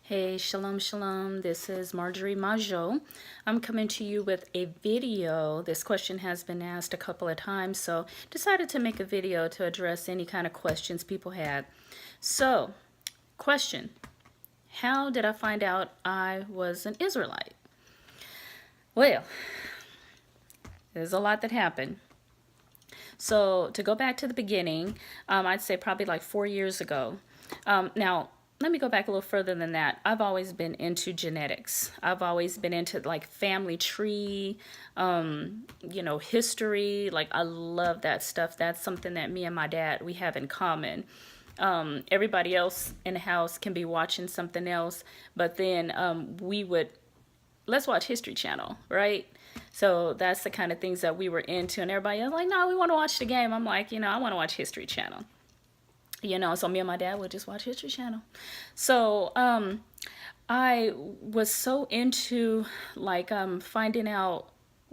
Hey, shalom, shalom. This is Marjorie Majo. I'm coming to you with a video. This question has been asked a couple of times, so decided to make a video to address any kind of questions people had. So, question: how did I find out I was an Israelite? Well, there's a lot that happened. So, to go back to the beginning, I'd say probably like 4 years ago. Now, let me go back a little further than that. I've always been into genetics. I've always been into like family tree, history. Like, I love that stuff. That's something that me and my dad, we have in common. Everybody else in the house can be watching something else, but then we would, let's watch History Channel, right? So that's the kind of things that we were into, and everybody was like, no, we want to watch the game. I'm like, I want to watch History Channel. So me and my dad would just watch History Channel. So I was so into like finding out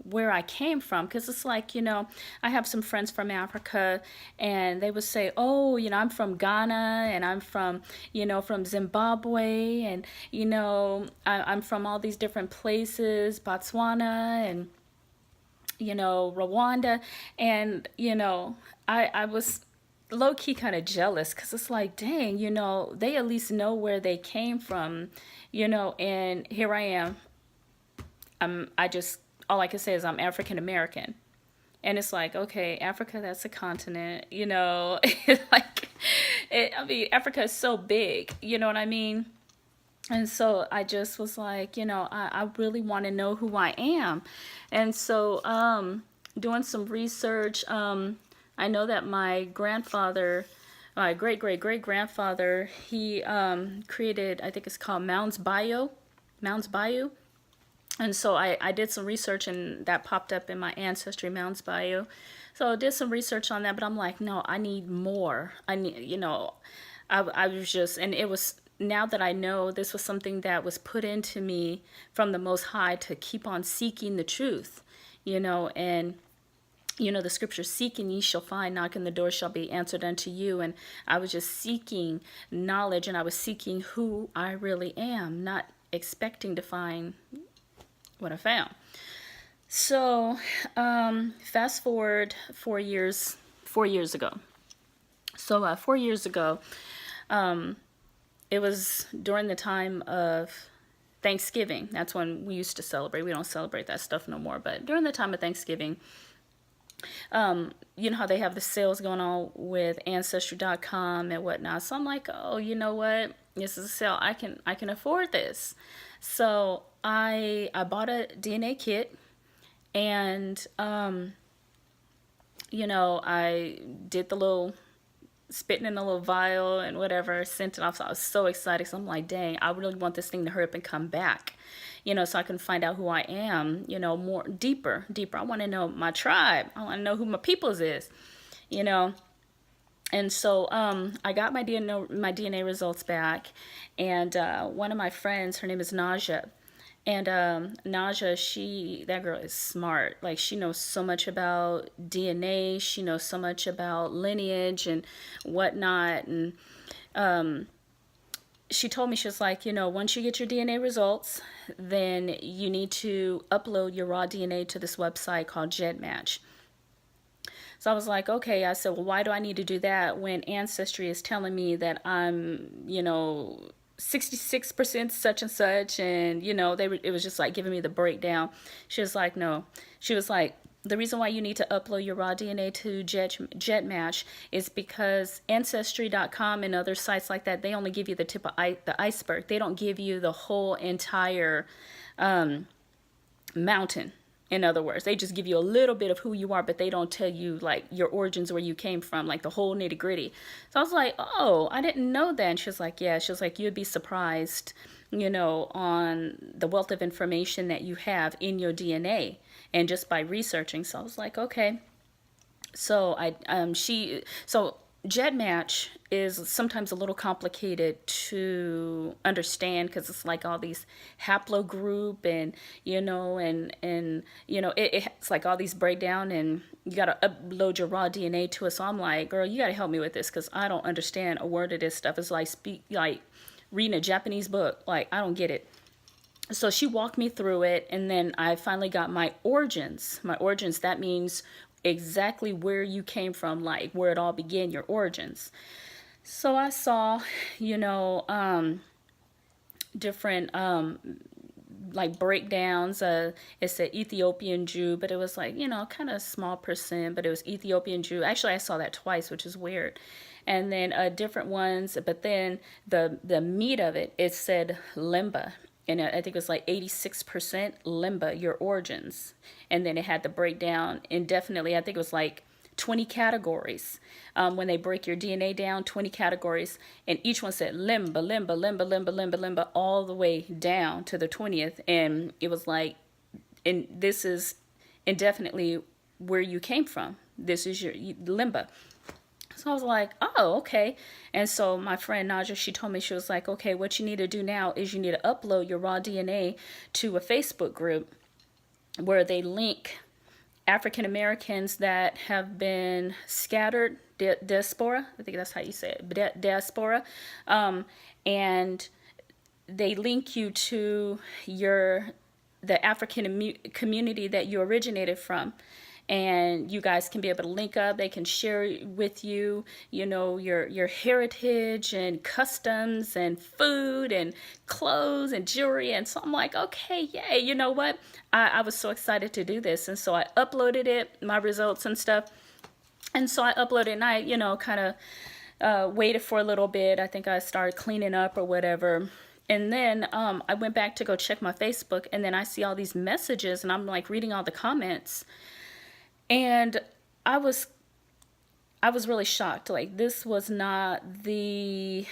where I came from, because it's like, I have some friends from Africa, and they would say, oh, I'm from Ghana, and I'm from, from Zimbabwe, and, I'm from all these different places, Botswana, and, Rwanda. And, I was low-key kind of jealous, because it's like, dang, they at least know where they came from, and here I am. All I can say is I'm African American. And it's like, okay, Africa, that's a continent, Africa is so big, you know what I mean? And so I just was like, I really want to know who I am. And so doing some research, I know that my grandfather, my great great great grandfather, he created, I think it's called Mounds Bayou. And so I did some research, and that popped up in my Ancestry Mounds Bayou. So I did some research on that, but I'm like, no, I need more. I was just, and it was, now that I know, this was something that was put into me from the Most High to keep on seeking the truth, and the scripture, seek and ye shall find, knock and the door shall be answered unto you. And I was just seeking knowledge, and I was seeking who I really am, not expecting to find what I found. So fast forward 4 years ago. So 4 years ago, it was during the time of Thanksgiving. That's when we used to celebrate. We don't celebrate that stuff no more. But during the time of Thanksgiving, you know how they have the sales going on with Ancestry.com and whatnot. So I'm like, oh, you know what? This is a sale. I can afford this. So I bought a DNA kit, and I did the little spitting in a little vial and whatever, sent it off. So I was so excited. So I'm like, dang, I really want this thing to hurry up and come back, so I can find out who I am, more deeper. I want to know my tribe. I want to know who my peoples is, And so I got my DNA results back, and one of my friends, her name is Naja. And Naja, that girl is smart. Like, she knows so much about DNA. She knows so much about lineage and whatnot. And she told me, she was like, once you get your DNA results, then you need to upload your raw DNA to this website called GEDmatch. So I was like, okay. I said, well, why do I need to do that when Ancestry is telling me that I'm, 66% such and such, and it was just like giving me the breakdown. She was like, no. She was like, the reason why you need to upload your raw DNA to GEDmatch is because Ancestry.com and other sites like that, they only give you the tip of the iceberg. They don't give you the whole entire mountain. In other words, they just give you a little bit of who you are, but they don't tell you like your origins, where you came from, like the whole nitty gritty. So I was like, oh, I didn't know that. And she was like, yeah. She was like, you'd be surprised, on the wealth of information that you have in your DNA, and just by researching. So I was like, okay. So GEDmatch is sometimes a little complicated to understand, because it's like all these haplogroup, and it's like all these breakdown, and you got to upload your raw DNA to it. So I'm like, girl, you got to help me with this, because I don't understand a word of this stuff. It's like reading a Japanese book. Like, I don't get it. So she walked me through it, and then I finally got my origins. My origins, that means exactly where you came from, like where it all began, your origins. So I saw, you know, different like breakdowns. It said Ethiopian Jew, but it was like, you know, kind of small percent, but it was Ethiopian Jew. Actually, I saw that twice, which is weird. And then different ones, but then the meat of it, it said Lemba. And I think it was like 86% Lemba, your origins. And then it had the breakdown indefinitely. I think it was like 20 categories. When they break your DNA down, 20 categories, and each one said Lemba, Lemba, Lemba, Lemba, Lemba, Lemba, all the way down to the 20th. And it was like, and this is indefinitely where you came from. This is your Lemba. So I was like, oh, okay. And so my friend Naja, she told me, she was like, okay, what you need to do now is you need to upload your raw DNA to a Facebook group where they link African Americans that have been scattered, diaspora, I think that's how you say it, diaspora, and they link you to the African community that you originated from. And you guys can be able to link up. They can share with you, you know, your heritage and customs and food and clothes and jewelry. And so I'm like, okay, yay, you know what? I was so excited to do this. And so I uploaded it, my results and stuff. And so I uploaded and I, you know, kind of waited for a little bit. I think I started cleaning up or whatever. And then I went back to go check my Facebook. And then I see all these messages and I'm like reading all the comments. And I was really shocked. Like, this was not I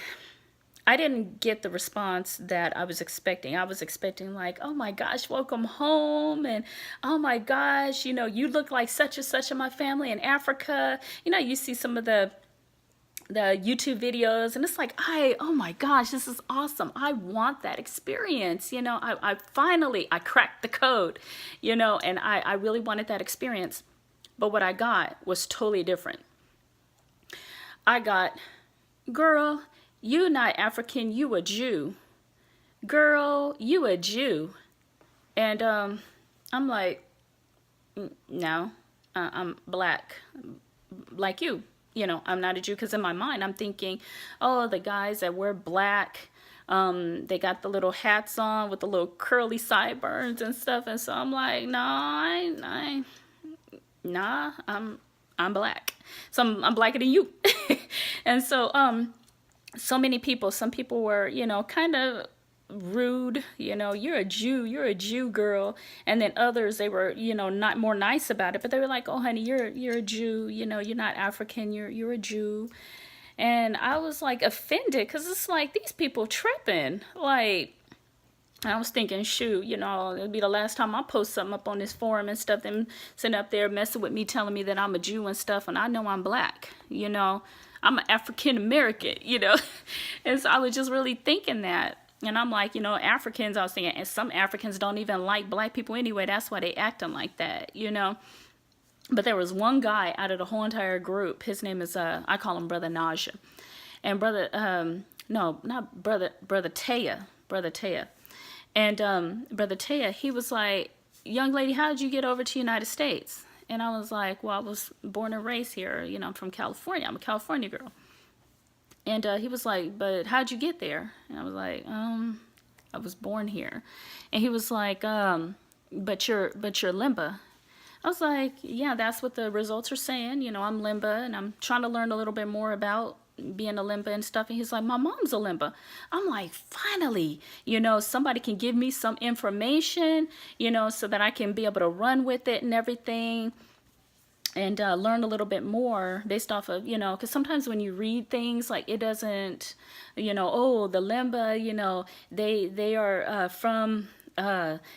didn't get the response that I was expecting. I was expecting like, oh my gosh, welcome home. And oh my gosh, you know, you look like such and such of my family in Africa. You know, you see some of the YouTube videos and it's like, oh my gosh, this is awesome. I want that experience. You know, I finally cracked the code, you know, and I really wanted that experience. But what I got was totally different. I got, girl, you not African, you a Jew. Girl, you a Jew. And I'm like, no, I'm black, like you. You know, I'm not a Jew, because in my mind I'm thinking, oh, the guys that wear black, they got the little hats on with the little curly sideburns and stuff. And so I'm like, no, nah, I'm black. So I'm blacker than you. And so so many people, some people were, you know, kind of rude, you know, you're a Jew girl. And then others, they were, you know, not more nice about it, but they were like, oh honey, you're a Jew, you know, you're not African, you're a Jew. And I was like offended, because it's like, these people tripping. Like, I was thinking, shoot, you know, it'll be the last time I post something up on this forum and stuff, them sitting up there messing with me, telling me that I'm a Jew and stuff, and I know I'm black, you know, I'm an African American, you know. And so I was just really thinking that. And I'm like, you know, Africans, I was thinking, and some Africans don't even like black people anyway, that's why they acting like that, you know. But there was one guy out of the whole entire group, his name is, I call him Brother Naja. And Brother Taya. And Brother Taya, he was like, young lady, how did you get over to the United States? And I was like, well, I was born and raised here. You know, I'm from California. I'm a California girl. And he was like, but how'd you get there? And I was like, I was born here. And he was like, but you're Lemba. I was like, yeah, that's what the results are saying. You know, I'm Lemba, and I'm trying to learn a little bit more about being a Lemba and stuff. And he's like, my mom's a Lemba. I'm like, finally, you know, somebody can give me some information, you know, so that I can be able to run with it and everything, and learn a little bit more based off of, you know, because sometimes when you read things, like, it doesn't, you know, oh, the Lemba, you know, they are from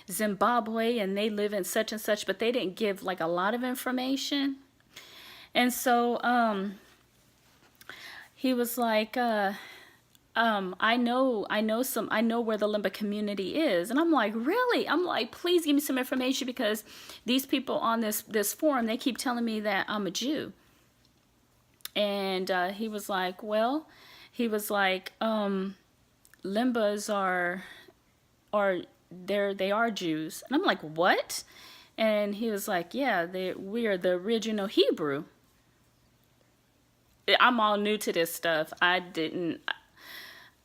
Zimbabwe and they live in such and such, but they didn't give like a lot of information. And so he was like, I know where the Lemba community is. And I'm like, really? I'm like, please give me some information, because these people on this forum, they keep telling me that I'm a Jew. And he was like, well, he was like, Lembas are they are Jews. And I'm like, what? And he was like, yeah, we are the original Hebrew. I'm all new to this stuff. I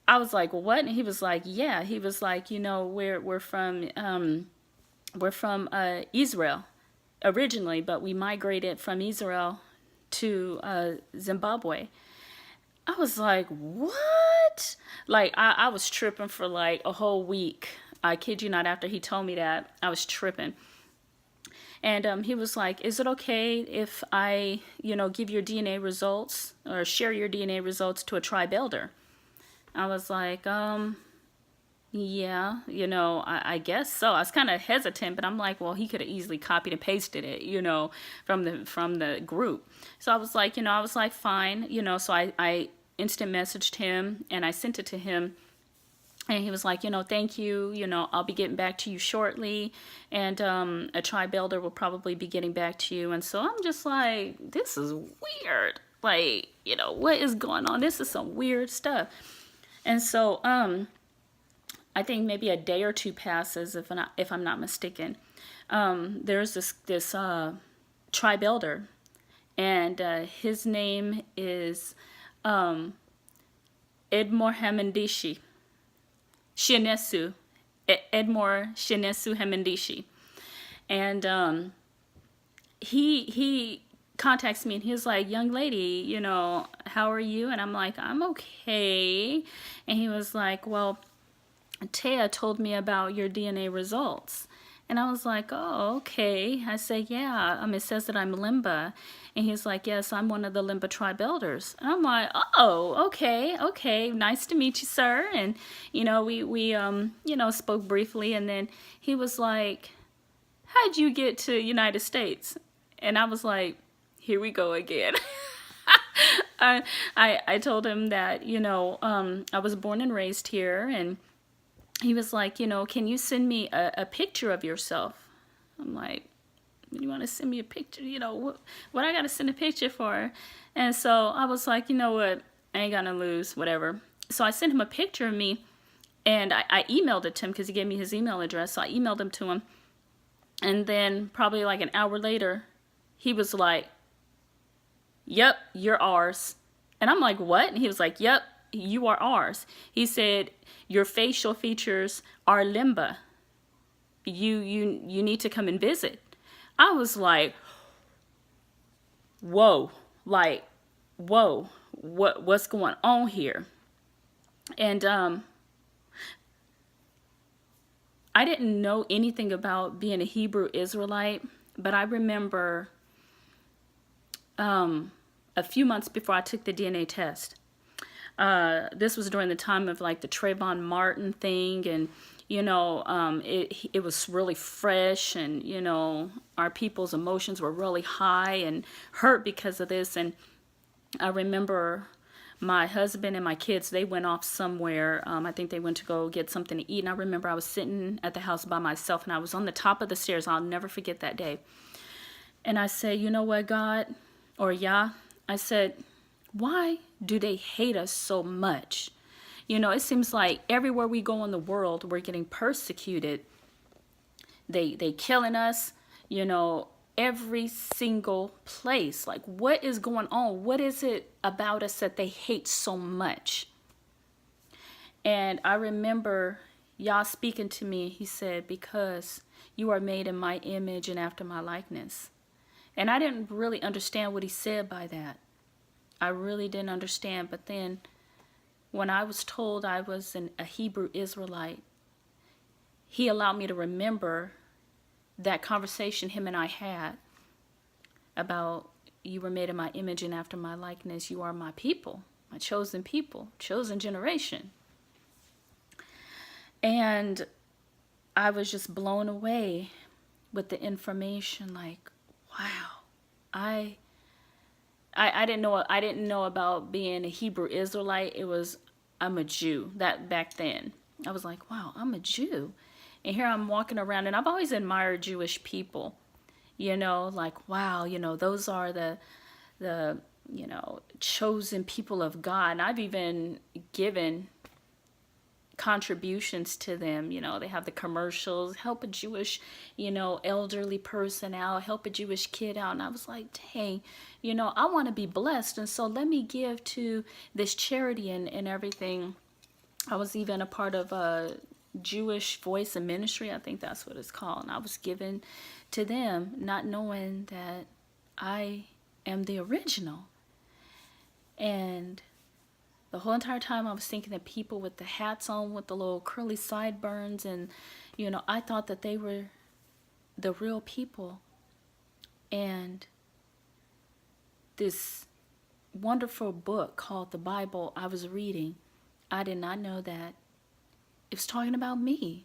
was like, what? And he was like, yeah. He was like, we're from Israel originally, but we migrated from Israel to Zimbabwe. I was like, what? Like, I was tripping for like a whole week. I kid you not, after he told me that, I was tripping. And he was like, is it okay if I, give your DNA results or share your DNA results to a tribe elder? I was like, yeah, I guess so. I was kind of hesitant, but I'm like, well, he could have easily copied and pasted it, from the group. So I was like, fine, so I instant messaged him and I sent it to him. And he was like, thank you, I'll be getting back to you shortly. And a tribe elder will probably be getting back to you. And so I'm just like, this is weird. Like, what is going on? This is some weird stuff. And so I think maybe a day or two passes, if I'm not mistaken. There's this tribe elder, and his name is Edmore Hamandishi. Shinesu, Edmore Shinesu Hamandishi. And he contacts me and he's like, young lady, how are you? And I'm like, I'm okay. And he was like, well, Taya told me about your DNA results. And I was like, oh, okay. I said, yeah, it says that I'm Lemba. And he's like, yes, I'm one of the Lemba tribe elders. And I'm like, oh, okay. Nice to meet you, sir. And, we spoke briefly. And then he was like, how'd you get to United States? And I was like, here we go again. I told him that, I was born and raised here. And he was like, can you send me a picture of yourself? I'm like, you want to send me a picture? What I got to send a picture for? And so I was like, you know what? I ain't gonna lose, whatever. So I sent him a picture of me, and I emailed it to him because he gave me his email address. So I emailed him to him. And then probably like an hour later, he was like, yep, you're ours. And I'm like, what? And he was like, yep, you are ours. He said, your facial features are Lemba. You need to come and visit. I was like, whoa, what's going on here? And I didn't know anything about being a Hebrew Israelite, but I remember a few months before I took the DNA test. This was during the time of like the Trayvon Martin thing, and it was really fresh, and our people's emotions were really high and hurt because of this. And I remember my husband and my kids, they went off somewhere. I think they went to go get something to eat, and I remember I was sitting at the house by myself, and I was on the top of the stairs. I'll never forget that day. And I said, you know what, God, or Yah, I said, why do they hate us so much? It seems like everywhere we go in the world, we're getting persecuted. They killing us, every single place. Like, what is going on? What is it about us that they hate so much? And I remember Yah speaking to me. He said, because you are made in my image and after my likeness. And I didn't really understand what he said by that. I really didn't understand. But then when I was told I was a Hebrew Israelite, he allowed me to remember that conversation him and I had about, you were made in my image and after my likeness. You are my people, chosen generation. And I was just blown away with the information. Like, wow, I didn't know about being a Hebrew Israelite. I'm a Jew. That back then, I was like, wow, I'm a Jew, and here I'm walking around, and I've always admired Jewish people. Like, wow, those are the chosen people of God. And I've even given contributions to them. You know, they have the commercials, help a Jewish, elderly person out, help a Jewish kid out. And I was like, dang, I want to be blessed. And so let me give to this charity and everything. I was even a part of a Jewish Voice and Ministry. I think that's what it's called. And I was given to them, not knowing that I am the original. And the whole entire time I was thinking that people with the hats on with the little curly sideburns and, I thought that they were the real people. And this wonderful book called the Bible I was reading, I did not know that it was talking about me.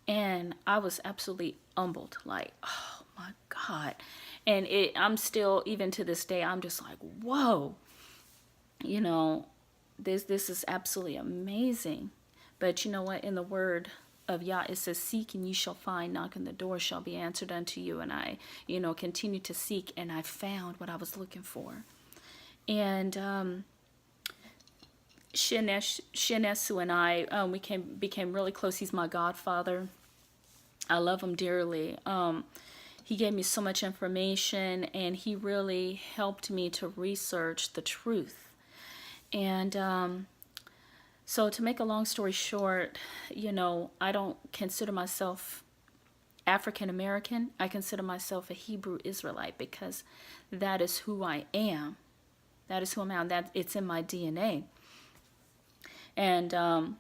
And I was absolutely humbled, like, oh my God. And I'm still, even to this day, I'm just like, whoa, this is absolutely amazing. But you know what? In the word of Yah, it says, seek and you shall find, knock and the door shall be answered unto you. And I, continue to seek, and I found what I was looking for. And Shinesu and I, we became really close. He's my godfather. I love him dearly. He gave me so much information, and he really helped me to research the truth. And so to make a long story short, I don't consider myself African American. I consider myself a Hebrew Israelite because that is who I am. That is who I am. It's in my DNA. And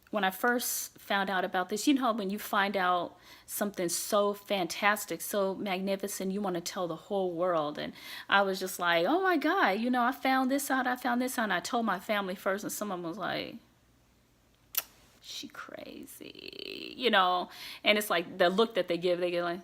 when I first found out about this, when you find out something so fantastic, so magnificent, you want to tell the whole world. And I was just like, oh my God, I found this out. And I told my family first, and someone was like, she crazy, and it's like the look that they get like,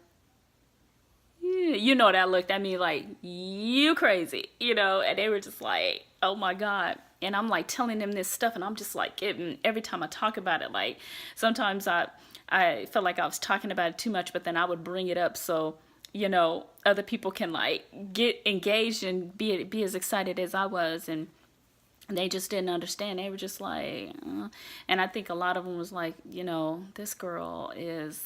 yeah, that look, I mean, like, you crazy, and they were just like, oh my God. And I'm like telling them this stuff, and I'm just like every time I talk about it, like sometimes I felt like I was talking about it too much, but then I would bring it up so, other people can like get engaged and be as excited as I was. And they just didn't understand. They were just like, and I think a lot of them was like, this girl is,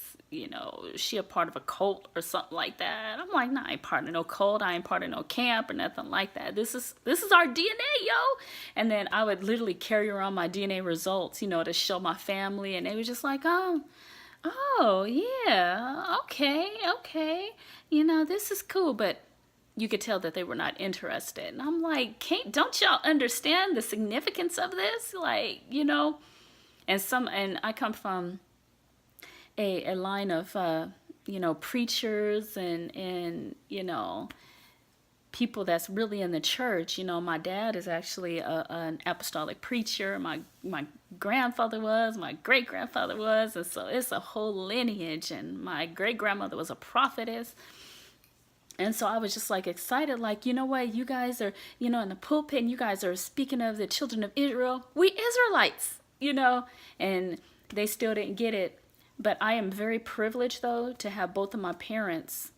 she a part of a cult or something like that. I'm like, nah, I ain't part of no cult. I ain't part of no camp or nothing like that. This is our DNA, yo. And then I would literally carry around my DNA results, to show my family. And they were just like, oh yeah, okay. This is cool. But you could tell that they were not interested. And I'm like, don't y'all understand the significance of this? Like, and I come from a line of, preachers and people that's really in the church. My dad is actually an apostolic preacher. My grandfather was, my great-grandfather was. And so it's a whole lineage. And my great-grandmother was a prophetess. And so I was just like excited, like, what, you guys are, in the pulpit, and you guys are speaking of the children of Israel. We Israelites, and they still didn't get it. But I am very privileged, though, to have both of my parents.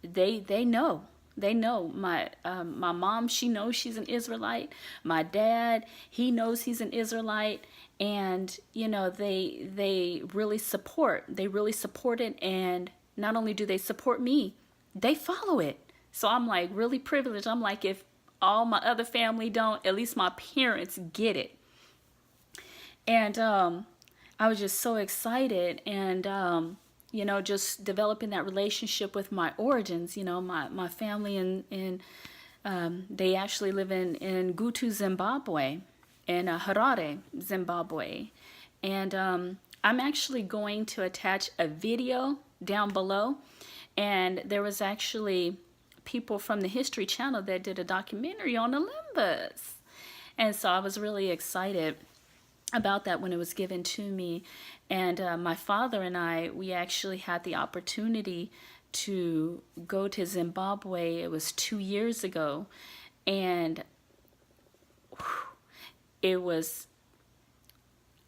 They know. They know. My mom, she knows she's an Israelite. My dad, he knows he's an Israelite. And, they really support. They really support it. And not only do they support me, they follow it. So I'm like really privileged. I'm like, if all my other family don't, at least my parents get it. And I was just so excited, and just developing that relationship with my origins. My family in they actually live in Gutu, Zimbabwe, in Harare, Zimbabwe. And I'm actually going to attach a video down below. And there was actually people from the History Channel that did a documentary on the Lembas. And so I was really excited about that when it was given to me. And my father and I, we actually had the opportunity to go to Zimbabwe. It was 2 years ago. And it was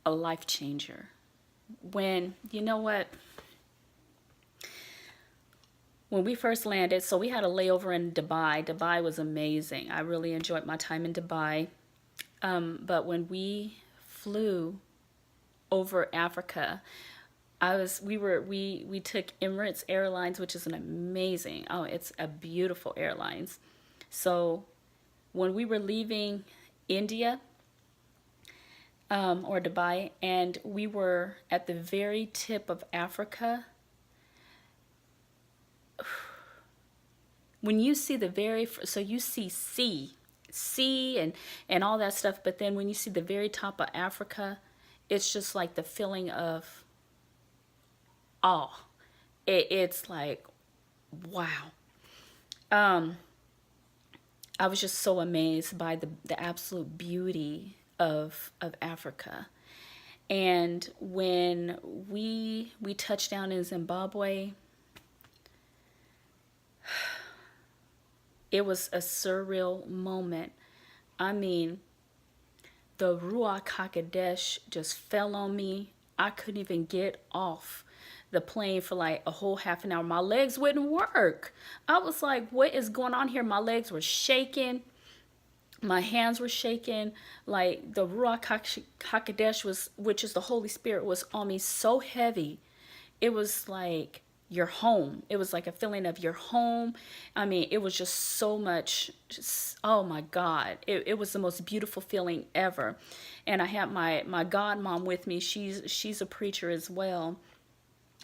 a life changer. When, when we first landed, so we had a layover in Dubai. Dubai was amazing. I really enjoyed my time in Dubai. But when we flew over Africa. We took Emirates Airlines, which is an amazing, oh, it's a beautiful airlines. So when we were leaving India, or Dubai, and we were at the very tip of Africa. When you see the very, so you see sea and all that stuff, but then when you see the very top of Africa, it's just like the feeling of awe. It's like, wow. Um, I was just so amazed by the absolute beauty of Africa. And when we touched down in Zimbabwe, it was a surreal moment. I mean, the Ruach HaKodesh just fell on me. I couldn't even get off the plane for like a whole half an hour. My legs wouldn't work. I was like, what is going on here? My legs were shaking. My hands were shaking. Like the Ruach HaKodesh was, which is the Holy Spirit, was on me so heavy. It was like your home. It was like a feeling of your home. I mean, it was just so much. Just, oh my God. It was the most beautiful feeling ever. And I had my godmom with me. She's a preacher as well.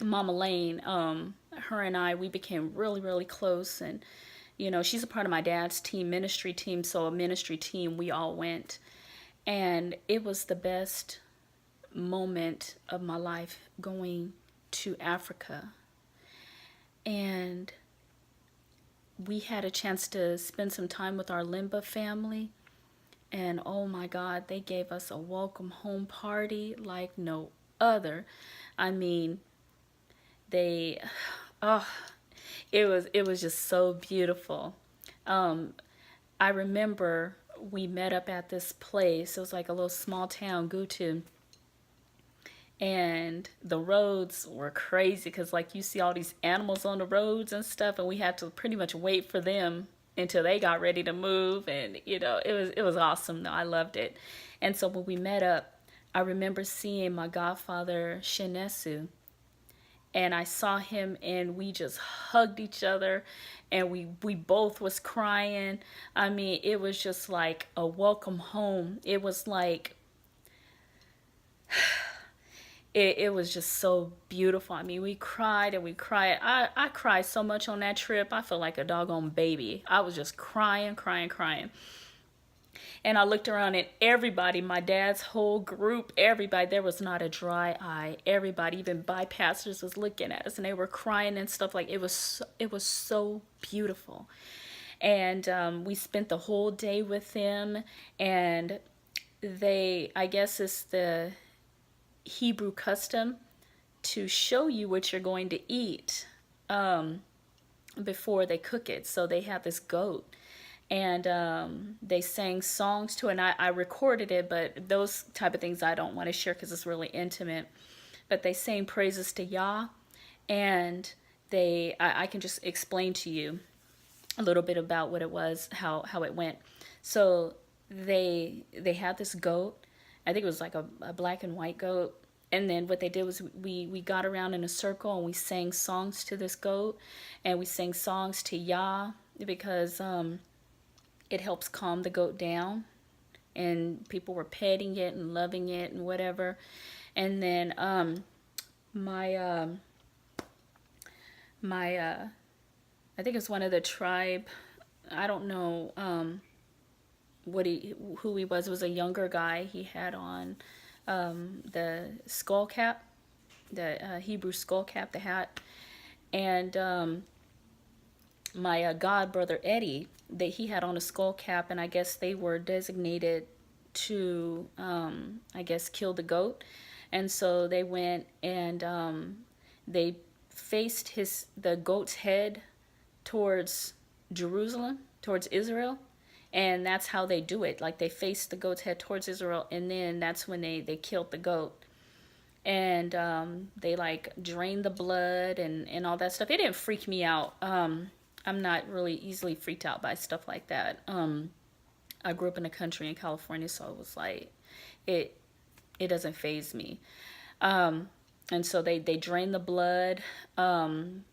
Mama Lane, her and I, we became really, really close. And, you know, she's a part of my dad's team, ministry team. So a ministry team, we all went. And it was the best moment of my life going to Africa. And we had a chance to spend some time with our Lemba family. And oh my God, they gave us a welcome home party like no other. I mean, they, oh, it was just so beautiful. I remember we met up at this place. It was like a little small town, Gutu. And the roads were crazy because like you see all these animals on the roads and stuff, and we had to pretty much wait for them until they got ready to move. And you know, it was awesome though. I loved it. And so when we met up, I remember seeing my godfather Shenesu, and I saw him and we just hugged each other, and we both was crying. I mean, it was just like a welcome home. It was like it was just so beautiful. I mean, we cried and we cried. I cried so much on that trip. I felt like a doggone baby. I was just crying, crying, crying. And I looked around and everybody, my dad's whole group, everybody, there was not a dry eye. Everybody, even bypassers, was looking at us and they were crying and stuff. Like it was so beautiful. And we spent the whole day with them. And I guess it's the Hebrew custom to show you what you're going to eat before they cook it. So they have this goat, and they sang songs to it. And I recorded it, but those type of things I don't want to share because it's really intimate. But they sang praises to Yah, and I can just explain to you a little bit about what it was, how it went. So they had this goat. I think it was like a black and white goat. And then what they did was we got around in a circle and we sang songs to this goat. And we sang songs to Yah because it helps calm the goat down. And people were petting it and loving it and whatever. And then my I think it's one of the tribe, I don't know who he was. It was a younger guy. He had on the skull cap, the Hebrew skull cap, the hat. And my god brother Eddie, he had on a skull cap, and I guess they were designated to I guess kill the goat. And so they went and they faced the goat's head towards Jerusalem, towards Israel. And that's how they do it. Like they face the goat's head towards Israel, and then that's when they killed the goat. And they like drained the blood and all that stuff. It didn't freak me out. I'm not really easily freaked out by stuff like that. I grew up in the country in California, so it was like it doesn't faze me. And so they drained the blood, and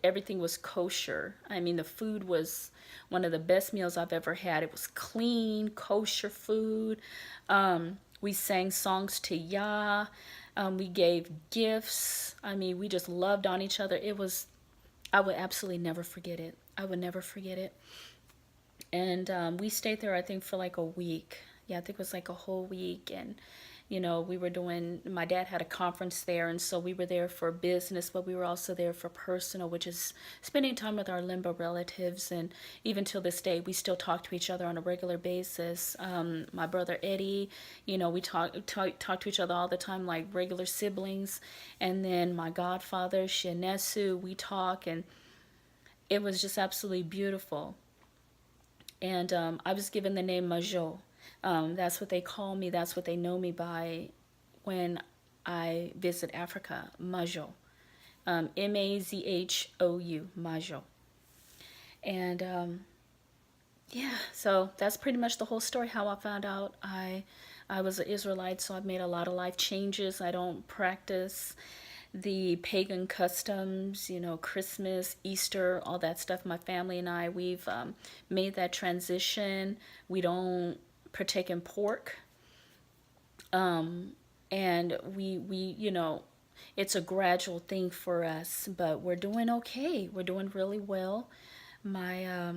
everything was kosher. I mean, the food was one of the best meals I've ever had. It was clean, kosher food. We sang songs to Yah. We gave gifts. I mean, we just loved on each other. It was, I would absolutely never forget it. I would never forget it. And we stayed there, I think, for like a week. Yeah, I think it was like a whole week. And we were doing, my dad had a conference there, and so we were there for business, but we were also there for personal, which is spending time with our Lemba relatives. And even till this day, we still talk to each other on a regular basis. My brother Eddie, we talk to each other all the time, like regular siblings. And then my godfather, Shinesu, we talk, and it was just absolutely beautiful. And I was given the name Majo. That's what they call me. That's what they know me by when I visit Africa. Majo. Mazhou. Majo. And yeah, so that's pretty much the whole story. How I found out I was an Israelite, so I've made a lot of life changes. I don't practice the pagan customs, Christmas, Easter, all that stuff. My family and I, we've made that transition. We don't partake in pork. And it's a gradual thing for us, but we're doing okay. We're doing really well. My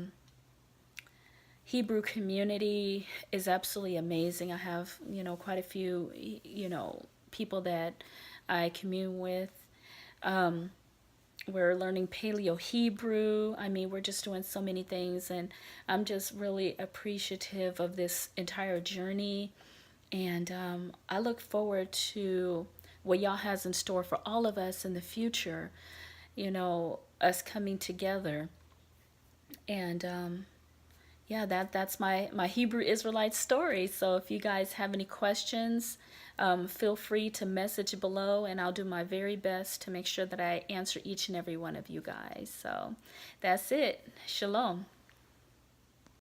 Hebrew community is absolutely amazing. I have, quite a few, people that I commune with. We're learning Paleo Hebrew. I mean, we're just doing so many things, and I'm just really appreciative of this entire journey. And I look forward to what y'all has in store for all of us in the future, us coming together. And yeah, that's my Hebrew Israelite story. So if you guys have any questions, feel free to message below, and I'll do my very best to make sure that I answer each and every one of you guys. So that's it. Shalom.